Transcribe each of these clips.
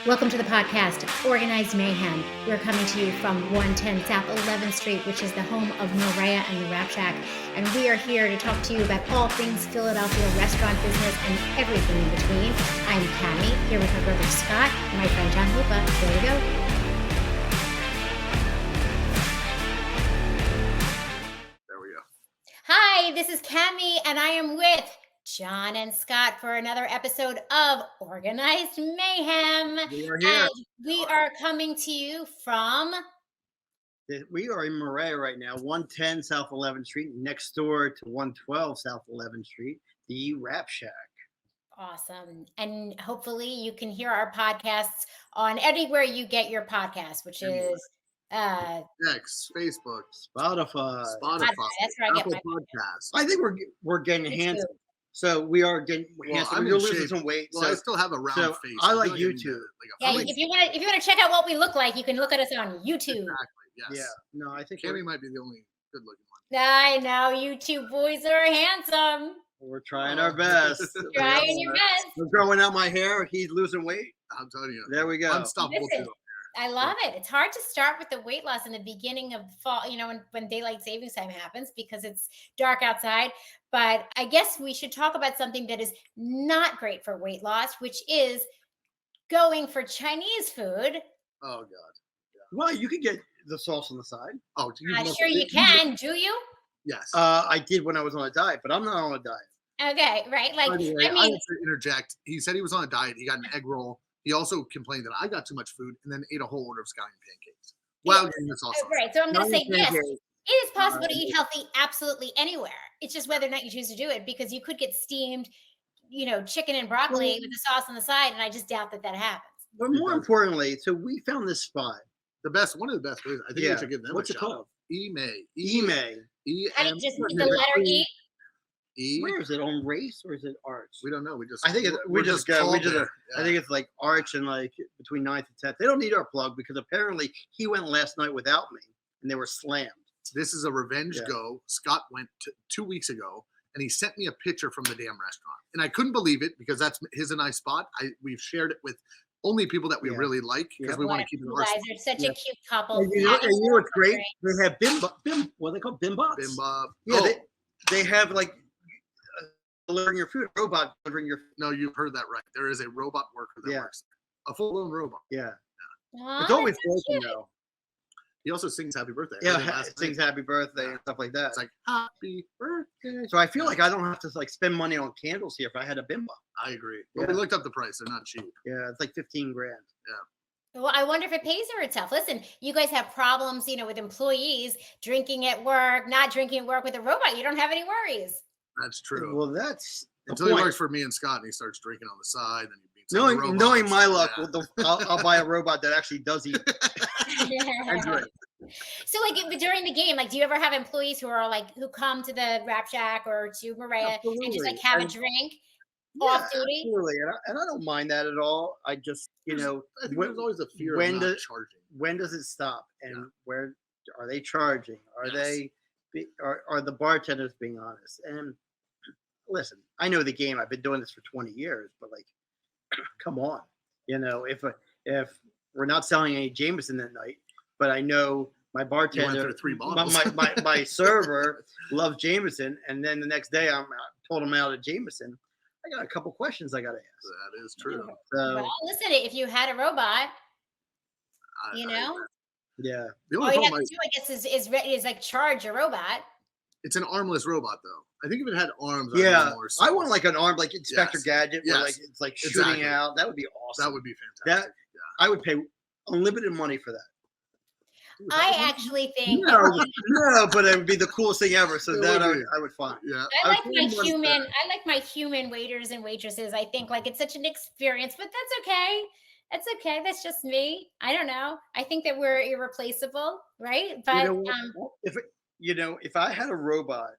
Welcome to the podcast, Organized Mayhem. We're coming to you from 110 South 11th Street, which is the home of Morea and the Rap Shack. And we are here to talk to you about all things Philadelphia restaurant business and everything in between. I'm Cammie, here with my brother Scott and my friend Scott Lupa. There we go. There we go. Hi, this is Cammie, and I am with John and Scott for another episode of Organized Mayhem. We are here. And we are coming to you from... We are in Morea right now, 110 South 11th Street, next door to 112 South 11th Street, the Rap Shack. Awesome. And hopefully you can hear our podcasts on anywhere you get your podcasts, which is... X, Facebook, Spotify. That's where I get Apple my Podcasts. I think we're getting handsome. So we are getting handsome. We're losing some weight. Well, I still have a round face. I like YouTube. If you want to check out what we look like, you can look at us on YouTube. Exactly. Yes. Yeah. No, I think Cammie might be the only good-looking one. I know YouTube boys are handsome. we're trying our best. Trying your best. We're growing out my hair. He's losing weight. I'm telling you. There we go. Unstoppable. Listen, I love it. It's hard to start with the weight loss in the beginning of fall, when daylight savings time happens because it's dark outside. But I guess we should talk about something that is not great for weight loss, which is going for Chinese food. Oh, God. Yeah. Well, you could get the sauce on the side. Oh, Sure you can. Do you? Yes. I did when I was on a diet, but I'm not on a diet. Okay, right. Like, Anyway, I mean, have to interject. He said he was on a diet. He got an egg roll. He also complained that I got too much food and then ate a whole order of scallion pancakes. Wow, getting this awesome. right. So I'm going to say yes. Pancakes. It is possible to eat healthy absolutely anywhere. It's just whether or not you choose to do it, because you could get steamed, chicken and broccoli with the sauce on the side, and I just doubt that happens. But more importantly, so we found this spot. One of the best places. I think we should give them What's a it shout. called? E-May. How do you just eat the letter E? Where is it, on Race or is it Arch? We don't know. I think we're just called there. I think it's like Arch and like between 9th and 10th. They don't need our plug because apparently he went last night without me and they were slammed. This is a revenge go. Scott went 2 weeks ago and he sent me a picture from the damn restaurant. And I couldn't believe it because that's his and I spot. We've shared it with only people that we really like because we want to keep it You guys are such a cute couple. And you know what's great? They have what are they called? Bimbots? Bimbop. Yeah, they have like delivering your food, a robot delivering your food. No, you've heard that right. There is a robot worker that works there. A full-blown robot. Yeah. Aww, it's always working though. He also sings happy birthday. Yeah, sings happy birthday and stuff like that. It's like, happy birthday. So I feel like I don't have to like spend money on candles here if I had a bimbo. I agree. But we looked up the price. They're not cheap. Yeah, it's like $15,000. Yeah. Well, I wonder if it pays for itself. Listen, you guys have problems, with employees drinking at work, not drinking at work with a robot. You don't have any worries. That's true. Well, that's until he works for me and Scott and he starts drinking on the side. And he beats knowing my luck, I'll buy a robot that actually does eat. So, like during the game, like, do you ever have employees who come to the Rap Shack or to Morea and just like have a drink off duty? Absolutely, and I don't mind that at all. I just, I think there's always a fear of not charging. When does it stop? And where are they charging? Are the bartenders being honest? And listen, I know the game. I've been doing this for 20 years, but like, come on, if we're not selling any Jameson that night, but I know my bartender, my server loves Jameson, and then the next day I told him out of Jameson. I got a couple questions I got to ask. That is true. So, well, listen, if you had a robot, yeah. All you have to do, I guess, is like charge a robot. It's an armless robot, though. I think if it had arms, I want like an arm, like Inspector Gadget, where like it's like shooting out. That would be awesome. That would be fantastic. I would pay unlimited money for that. I actually think no, but it would be the coolest thing ever. So that I would find. Yeah, I like my human waiters and waitresses. I think like it's such an experience, but that's okay. That's okay. That's just me. I don't know. I think that we're irreplaceable, right? But if I had a robot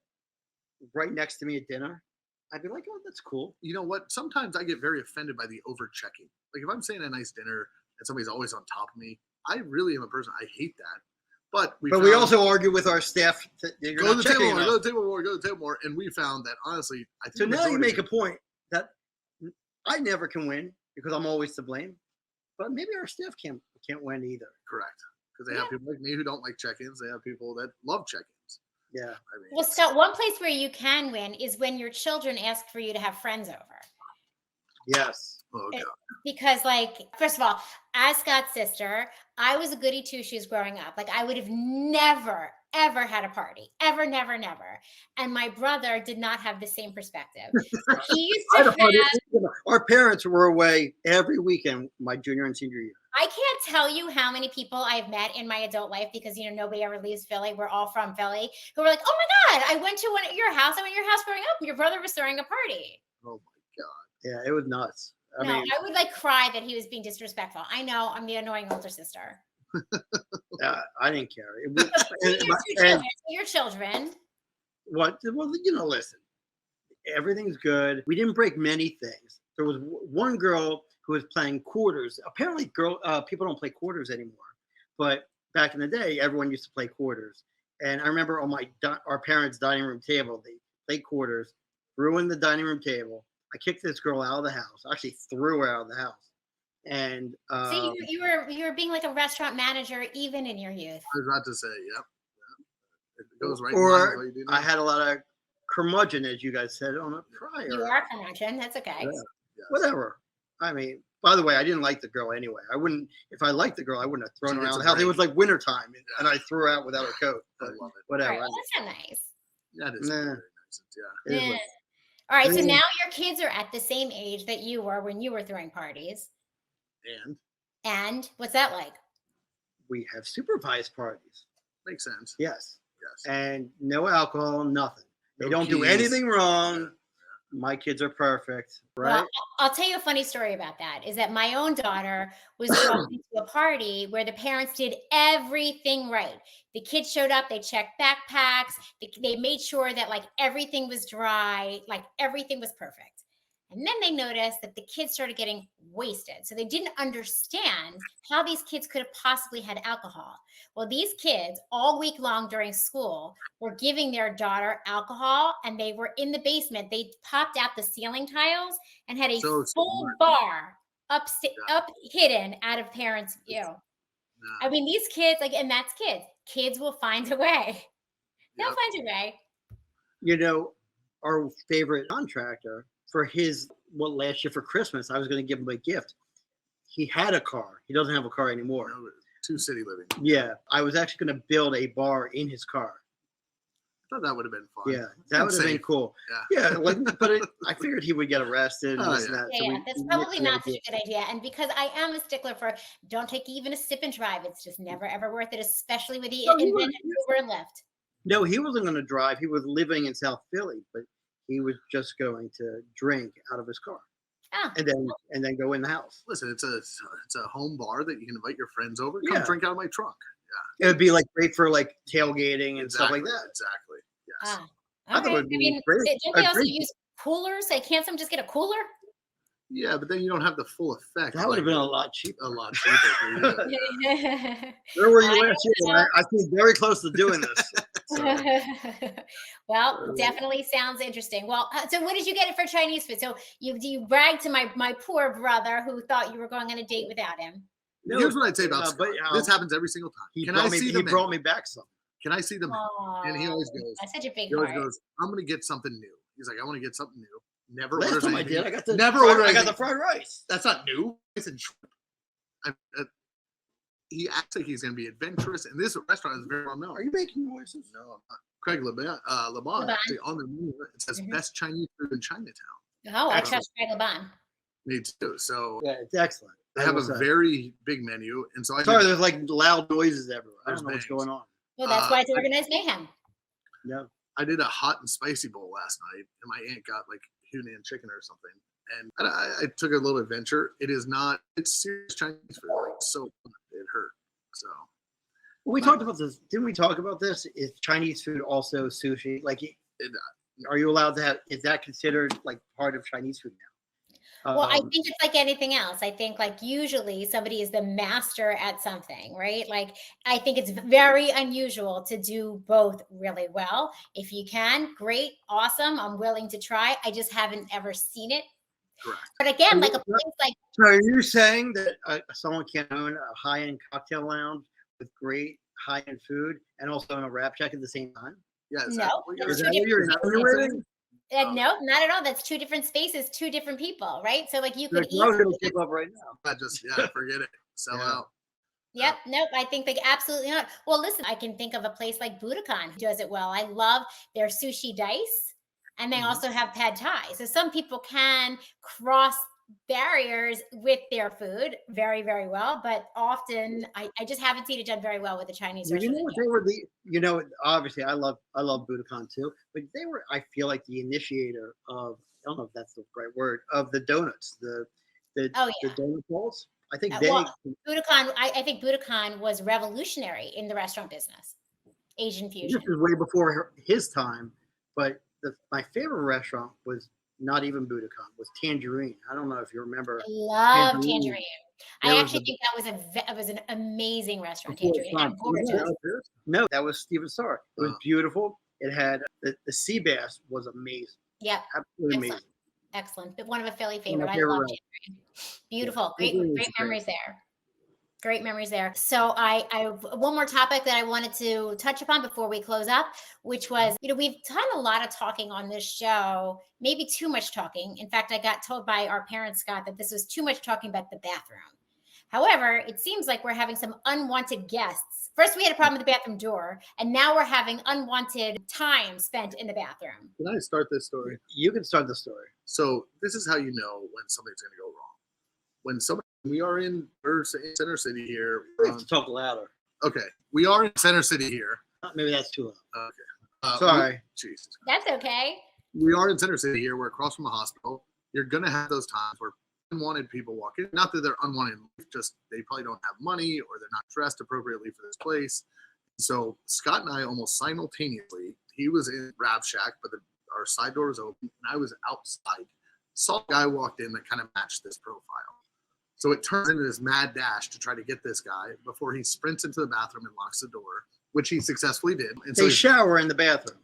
right next to me at dinner, I'd be like, oh, that's cool. You know what? Sometimes I get very offended by the over checking. Like if I'm saying a nice dinner and somebody's always on top of me, I really am a person. I hate that. But we also argue with our staff. Go to the table more. And we found that honestly, I think so. Now you make a point that I never can win because I'm always to blame. but maybe our staff can't win either. Correct. Because they have people like me who don't like check-ins. They have people that love check-ins. Yeah. I mean, Well, Scott, one place where you can win is when your children ask for you to have friends over. Yes. oh god. Because, like, first of all, as Scott's sister, I was a goody two shoes growing up. Like, I would have never, ever had a party. Ever, never, never. And my brother did not have the same perspective. So he used I to had a party. have, Our parents were away every weekend, my junior and senior year. I can't tell you how many people I've met in my adult life, because, you know, nobody ever leaves Philly. We're all from Philly, who were like, oh my God, I went to your house. I went to your house growing up, and your brother was throwing a party. Oh my god. Yeah, it was nuts. I No, mean, I would like cry that he was being disrespectful. I know I'm the annoying older sister. I didn't care. Your children. What? Well, listen, everything's good. We didn't break many things. There was one girl who was playing quarters. Apparently, people don't play quarters anymore. But back in the day, everyone used to play quarters. And I remember on our parents' dining room table, they played quarters, ruined the dining room table. I kicked this girl out of the house. I actually threw her out of the house. And See, you were being like a restaurant manager even in your youth. I was about to say, yep. It goes right. Or I had a lot of curmudgeon, as you guys said on a prior. You are curmudgeon. That's okay. Yeah. Yes. Whatever. I mean, by the way, I didn't like the girl anyway. I wouldn't. If I liked the girl, I wouldn't have thrown her around the house. It was like wintertime, and I threw her out without her coat. I love it. Whatever. Right, well, that's not nice. That is very nice. Yeah. Yeah. All right. So now your kids are at the same age that you were when you were throwing parties. And what's that like? We have supervised parties. Makes sense. Yes. Yes. And no alcohol, nothing. They No don't do keys. anything wrong. Yeah. My kids are perfect, right? Well, I'll tell you a funny story about that. Is that my own daughter was going to a party where the parents did everything right. The kids showed up, they checked backpacks, they made sure that like everything was dry, like everything was perfect. And then they noticed that the kids started getting wasted. So they didn't understand how these kids could have possibly had alcohol. Well, these kids all week long during school were giving their daughter alcohol, and they were in the basement. They popped out the ceiling tiles and had a full bar up hidden out of parents' view. I mean, these kids, like, and that's kids. Kids will find a way. They'll find a way. You know, our favorite contractor, for last year for Christmas, I was going to give him a gift. He had a car. He doesn't have a car anymore. Two city living. Yeah. I was actually going to build a bar in his car. I thought that would have been fun. Yeah. That would have been cool. Yeah. I figured he would get arrested. And That's probably not such a good idea. And because I am a stickler for don't take even a sip and drive. It's just never, ever worth it, especially with the invented Uber and Lyft. No, he wasn't going to drive. He was living in South Philly, but he was just going to drink out of his car, and then go in the house. Listen, it's a home bar that you can invite your friends over. Come drink out of my trunk. Yeah, it would be like great for like tailgating and stuff like that. Exactly. Yes. I thought it would be great. Don't they also use coolers? Like, can't someone just get a cooler? Yeah, but then you don't have the full effect. That would have been a lot cheaper. A lot cheaper. Where were you last year? I feel very close to doing this. Well, definitely sounds interesting. Well, so what did you get for Chinese food? So you bragged to my poor brother who thought you were going on a date without him. No, here's what I'd say about Scott. This happens every single time. He brought me back some. Can I see the menu? And he always goes. That's such a big He always heart. goes, I'm going to get something new. He's like, I want to get something new. Never Last orders time anything. I did, I got the fried rice. That's not new. I said shrimp. He acts like he's going to be adventurous, and this restaurant is very well known. Are you making noises? No, I'm not. Craig Laban actually on the menu. It says best Chinese food in Chinatown. Oh, I trust Craig Laban. Me too. So yeah, it's excellent. I have a very big menu, and so there's like loud noises everywhere. I don't know what's going on. Well, that's why it's organized mayhem. Yeah. I did a hot and spicy bowl last night, and my aunt got like Hunan chicken or something. And I took a little adventure. It's serious Chinese food. Like, so it hurt. So we talked about this. Didn't we talk about this? Is Chinese food also sushi? Like, are you allowed to have? Is that considered like part of Chinese food now? Well, I think it's like anything else. I think like usually somebody is the master at something, right? Like I think it's very unusual to do both really well. If you can, great, awesome. I'm willing to try. I just haven't ever seen it. Correct. But again, like a place like. So are you saying that someone can own a high-end cocktail lounge with great high-end food and also own a Rap Shack at the same time? Yeah. No, Is that what you're insinuating? No, not at all. That's two different spaces, two different people, right? So like you could I was going to give up right now. Forget it. Sell out. Yep. Nope. I think they absolutely not. Well, listen, I can think of a place like Budokan who does it well. I love their sushi dice, and they also have pad thai. So some people can cross barriers with their food very, very well, but often I just haven't seen it done very well with the Chinese You know restaurant. what they were obviously I love Budokan too, but they were, I feel like, the initiator of, I don't know if that's the right word, of the donuts, the donut balls. I think Budokan, I think Budokan was revolutionary in the restaurant business. Asian fusion. This is way before his time, but my favorite restaurant was not even Budokan, was Tangerine. I don't know if you remember. I love Tangerine. I actually think that was an amazing restaurant, Tangerine. No, that was Steven Starr. It was beautiful. It had the sea bass was amazing. Yep. Absolutely amazing. Excellent. But one of a Philly favorite. I love Tangerine. Beautiful. Great memories there. Great memories there. So I have one more topic that I wanted to touch upon before we close up, which was, we've done a lot of talking on this show, maybe too much talking. In fact, I got told by our parent, Scott, that this was too much talking about the bathroom. However, it seems like we're having some unwanted guests. First, we had a problem with the bathroom door, and now we're having unwanted time spent in the bathroom. Can I start this story? You can start the story. So this is how you know when something's going to go wrong. When we're in Center City here. We have to talk louder. Okay. We are in Center City here. Maybe that's too loud. Okay. Sorry. Jesus. That's okay. We are in Center City here. We're across from a hospital. You're going to have those times where unwanted people walk in. Not that they're unwanted, just they probably don't have money or they're not dressed appropriately for this place. So Scott and I almost simultaneously, he was in Rap Shack, but our side door was open and I was outside. Saw a guy walked in that kind of matched this profile. So it turns into this mad dash to try to get this guy before he sprints into the bathroom and locks the door, which he successfully did. And they shower in the bathroom.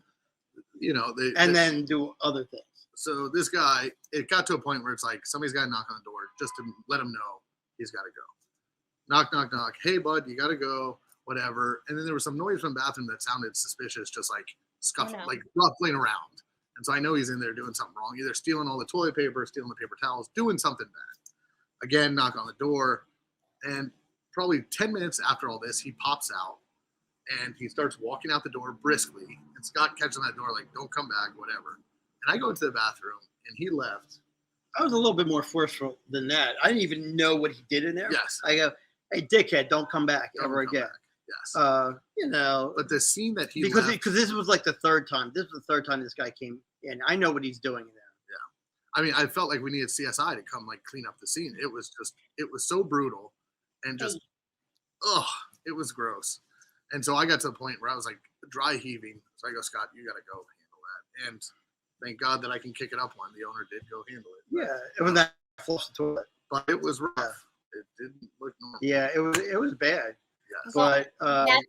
Then do other things. So this guy, it got to a point where it's like somebody's got to knock on the door just to let him know he's got to go. Knock, knock, knock. Hey, bud, you got to go, whatever. And then there was some noise from the bathroom that sounded suspicious, just like scuffling, like ruffling around. And so I know he's in there doing something wrong, either stealing all the toilet paper, stealing the paper towels, doing something bad. Again, knock on the door. And probably 10 minutes after all this, he pops out and he starts walking out the door briskly. And Scott catches that door like, don't come back, whatever. And I go into the bathroom and he left. I was a little bit more forceful than that. I didn't even know what he did in there. Yes. I go, hey, dickhead, don't come back ever again. Yes. But the scene that he because this was like the third time. This was the third time this guy came in. I know what he's doing in there. Yeah. I mean, I felt like we needed CSI to come like clean up the scene. It was so brutal and just, it was gross. And so I got to the point where I was like dry heaving. So I go, Scott, you got to go handle that. And thank God that I can kick it up one. The owner did go handle it. Yeah, it was that flushed the toilet. But it was rough. It didn't look normal. Yeah, it was bad. Yes. But I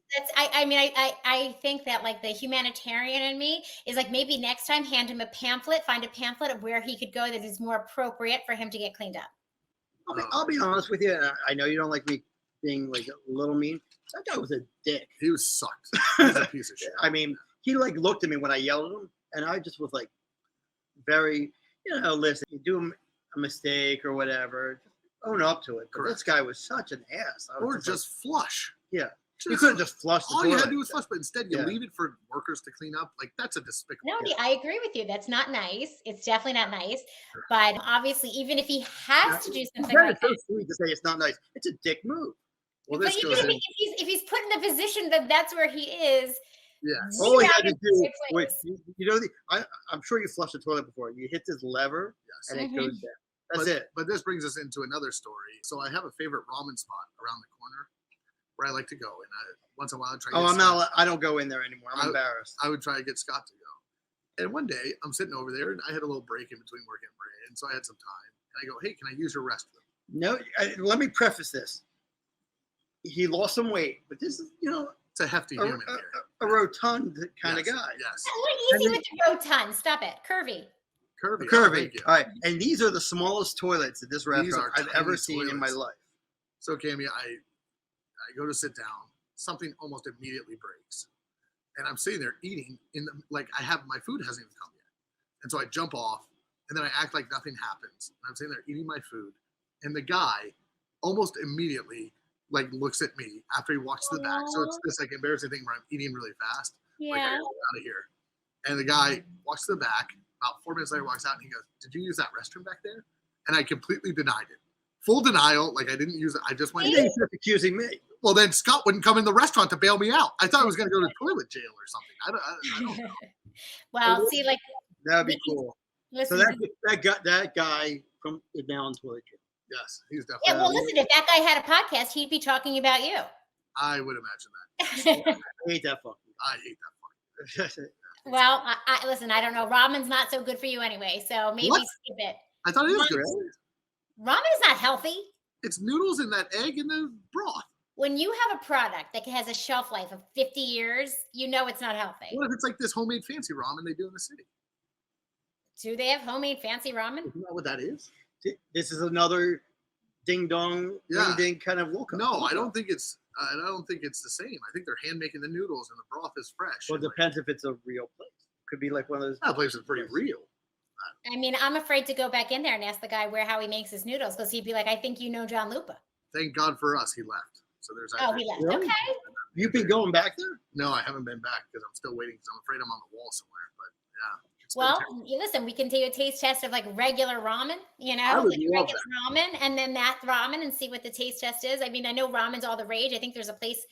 think that like the humanitarian in me is like maybe next time hand him a pamphlet, find a pamphlet of where he could go that is more appropriate for him to get cleaned up. I'll be honest with you. And I know you don't like me being like a little mean. That guy was a dick. He was sucked. He was a piece of shit. I mean, he like looked at me when I yelled at him, and I just was like, very, listen, you do a mistake or whatever, just own up to it. But this guy was such an ass. Or just flush. Yeah. You could have just flushed the toilet. All you had to do was flush, but instead you leave it for workers to clean up. Like, that's a despicable. No, I agree with you. That's not nice. It's definitely not nice. But obviously, even if he has to do something like that. It's so sweet to say it's not nice. It's a dick move. Well, but even if he's put in the position that that's where he is. Yeah. All he had to do was, I'm sure you flushed the toilet before. You hit this lever and it goes down. That's it. But this brings us into another story. So I have a favorite ramen spot around the corner where I like to go, and once in a while I try. I don't go in there anymore. I'm embarrassed. I would try to get Scott to go. And one day I'm sitting over there, and I had a little break in between work and Morea, and so I had some time. And I go, "Hey, can I use your restroom?" No. Let me preface this. He lost some weight, but this is, it's a hefty human here. A rotund kind of guy. Yes. What easy with the rotund? Stop it. Curvy. curvy. Curvy. All right. And these are the smallest toilets at this restaurant I've ever tiny seen in my toilets. life. So, Cammy, I go to sit down. Something almost immediately breaks. And I'm sitting there eating I have my food hasn't even come yet. And so I jump off and then I act like nothing happens. And I'm sitting there eating my food. And the guy almost immediately looks at me after he walks to the back. So it's this embarrassing thing where I'm eating really fast. Yeah. I gotta get out of here. And the guy walks to the back. About 4 minutes later, walks out and he goes, "Did you use that restroom back there?" And I completely denied it. Full denial. I didn't use it. I just went. And then he starts accusing me. Well, then Scott wouldn't come in the restaurant to bail me out. I thought I was going to go to toilet jail or something. I don't know. Well, see, That'd be cool. Listen, So that guy from is now on toilet jail. Yes, he's definitely. yeah. Well, listen, if that guy had a podcast, he'd be talking about you. I would imagine that. I hate that fucking. I hate that fucking. Well, I listen. I don't know. Ramen's not so good for you anyway, so maybe skip it. I thought it was good. Ramen is not healthy. It's noodles and that egg and the broth. When you have a product that has a shelf life of 50 years, you know it's not healthy. What if it's like this homemade fancy ramen they do in the city? Do they have homemade fancy ramen? Isn't that what that is? This is another ding dong, ding kind of look. No, I don't think it's. I don't think it's the same. I think they're hand making the noodles and the broth is fresh. Well, it depends if it's a real place. Could be like one of those. That place is pretty real. I mean, I'm afraid to go back in there and ask the guy how he makes his noodles because he'd be like, "I think you know John Lupa." Thank God for us, he left. So there's. Oh, he left. Really? Okay. You've been going back there? No, I haven't been back because I'm still waiting because I'm afraid I'm on the wall somewhere. But yeah. Well, listen, we can do a taste test of regular ramen, regular ramen, and then that ramen and see what the taste test is. I mean, I know ramen's all the rage. I think there's a place,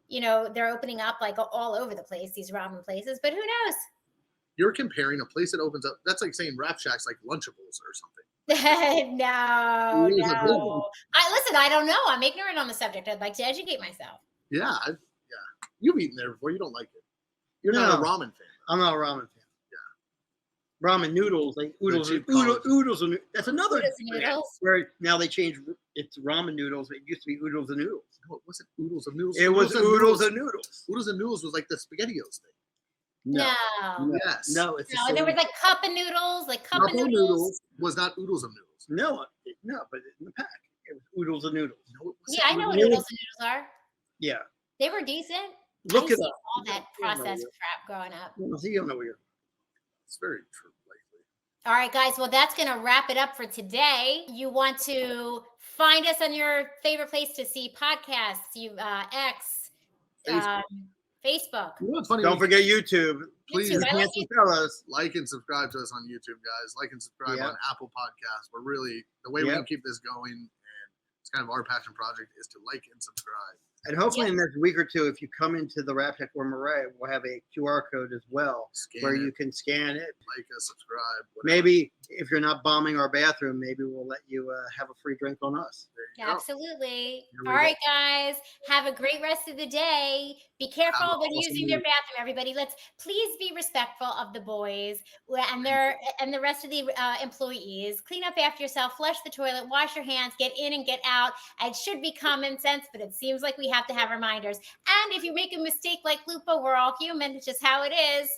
they're opening up all over the place, these ramen places, but who knows? You're comparing a place that opens up. That's like saying Rap Shack's like Lunchables or something. No. Listen, I don't know. I'm ignorant on the subject. I'd like to educate myself. Yeah. You've eaten there before. You don't like it. You're not a ramen fan. I'm not a ramen fan. Ramen noodles, oodles. That's another noodles. Where now they changed. It's ramen noodles. It used to be oodles and noodles. No, it wasn't oodles and noodles. It was oodles and noodles. Oodles and noodles was like the SpaghettiOs thing. No. Yes. No. It's there was cup of noodles, cup of noodles was not oodles and noodles. No, but in the pack it was oodles and noodles. No, yeah, I know what oodles and noodles are. Yeah. They were decent. Look it up. All that processed crap growing up. You don't know where you're. It's very true. All right, guys. Well, that's going to wrap it up for today. You want to find us on your favorite place to see podcasts, X, Facebook. It's funny. Don't forget YouTube. Please, fellas, like and subscribe to us on YouTube, guys. Like and subscribe on Apple Podcasts. We're really the way we can keep this going, and it's kind of our passion project is to like and subscribe. And hopefully in the next week or two, if you come into the Rap Shack or Morea, we'll have a QR code as well where you can scan it. Like us, subscribe. Whatever. Maybe if you're not bombing our bathroom, maybe we'll let you have a free drink on us. Absolutely. All right, guys. Have a great rest of the day. Be careful when using your bathroom, everybody. Let's please be respectful of the boys and the rest of the employees. Clean up after yourself, flush the toilet, wash your hands, get in and get out. It should be common sense, but it seems like we have to have reminders. And if you make a mistake like Lupa, we're all human. It's just how it is.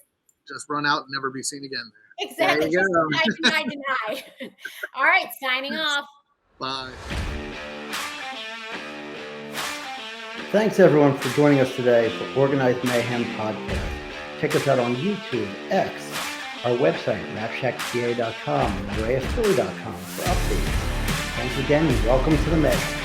Just run out and never be seen again. Exactly. Deny. All right, signing off. Bye. Thanks, everyone, for joining us today for Organized Mayhem Podcast. Check us out on YouTube, X, our website, rapshackpa.com, and moreaphilly.com for updates. Thanks again, and welcome to the Mayhem.